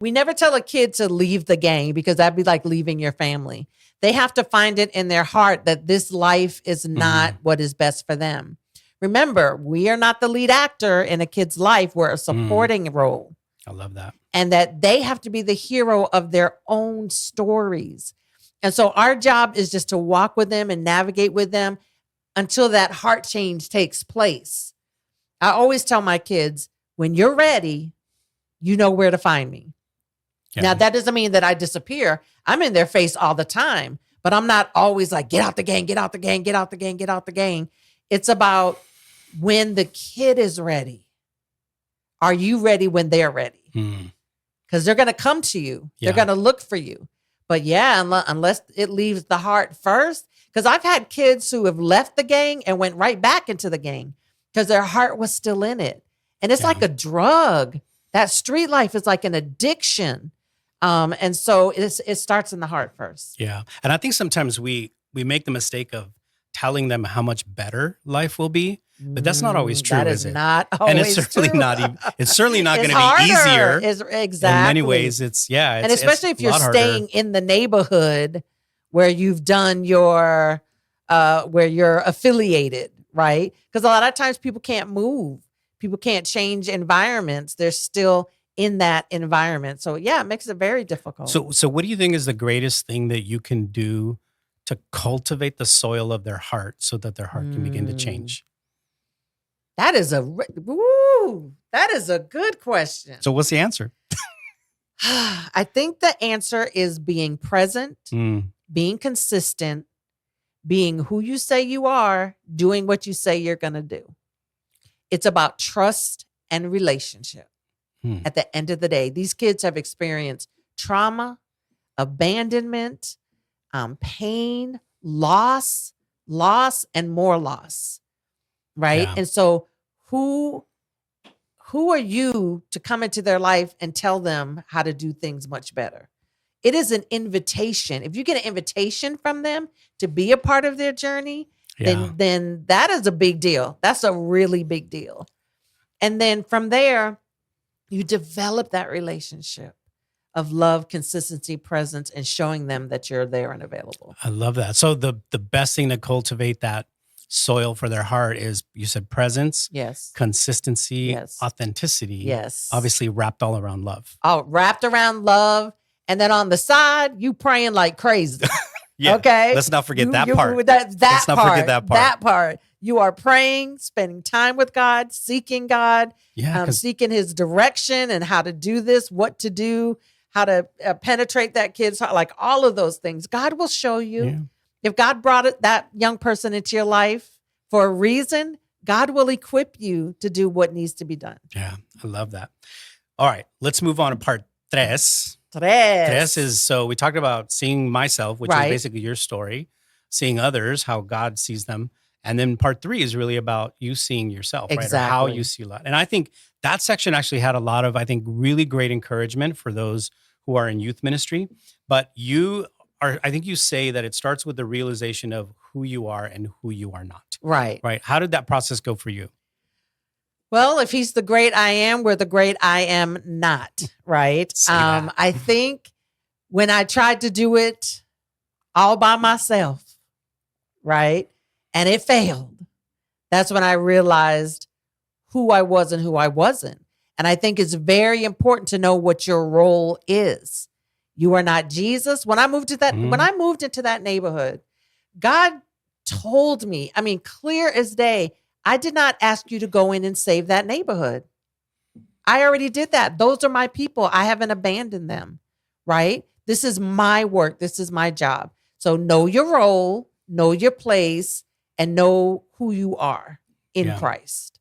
We never tell a kid to leave the gang because that'd be like leaving your family. They have to find it in their heart that this life is not what is best for them. Remember, we are not the lead actor in a kid's life. We're a supporting role. I love that. And that they have to be the hero of their own stories. And so our job is just to walk with them and navigate with them until that heart change takes place. I always tell my kids, when you're ready, you know where to find me. Yeah. Now, that doesn't mean that I disappear. I'm in their face all the time, but I'm not always like, get out the gang, get out the gang, get out the gang, get out the gang. It's about when the kid is ready. Are you ready when they're ready? Because they're going to come to you. Yeah. They're going to look for you. But yeah, unless it leaves the heart first. Because I've had kids who have left the gang and went right back into the gang because their heart was still in it. And it's like a drug. That street life is like an addiction. And so it starts in the heart first. Yeah. And I think sometimes we make the mistake of telling them how much better life will be, but that's not always true, is it? Not always and it's certainly true. not even, it's certainly not going to be easier. Exactly. In many ways, and especially if you're staying in the neighborhood where you've done your, where you're affiliated, right? Because a lot of times people can't move. People can't change environments. They're still in that environment. So yeah, it makes it very difficult. So what do you think is the greatest thing that you can do to cultivate the soil of their heart so that their heart can begin to change? That is a good question. So what's the answer? I think the answer is being present, being consistent, being who you say you are, doing what you say you're going to do. It's about trust and relationship. At the end of the day, these kids have experienced trauma, abandonment, pain, loss, and more loss, right? Yeah. And so who are you to come into their life and tell them how to do things much better? It is an invitation. If you get an invitation from them to be a part of their journey, then that is a big deal. That's a really big deal. And then from there, you develop that relationship of love, consistency, presence, and showing them that you're there and available. I love that. So the best thing to cultivate that soil for their heart is, you said, presence, yes, consistency, yes, authenticity, yes, obviously wrapped all around love. Oh, wrapped around love. And then on the side, you praying like crazy. Yeah. Okay. Let's not forget that part. Let's not forget that part. That part. You are praying, spending time with God, seeking God, seeking his direction and how to do this, what to do, how to penetrate that kid's heart, like all of those things. God will show you. Yeah. If God brought that young person into your life for a reason, God will equip you to do what needs to be done. Yeah, I love that. All right, let's move on to part tres. Tres is, so we talked about seeing myself, which is basically your story, seeing others, how God sees them. And then part 3 is really about you seeing yourself, right? Or how you see life. And I think that section actually had a lot of, really great encouragement for those who are in youth ministry. But I think you say that it starts with the realization of who you are and who you are not. Right. Right. How did that process go for you? Well, if he's the great I am, we're the great I am not, right? I think when I tried to do it all by myself, right, and it failed, that's when I realized who I was and who I wasn't. And I think it's very important to know what your role is. You are not Jesus. When I moved into that neighborhood, God told me, clear as day, I did not ask you to go in and save that neighborhood. I already did that. Those are my people. I haven't abandoned them, right? This is my work. This is my job. So know your role, know your place, and know who you are in Christ.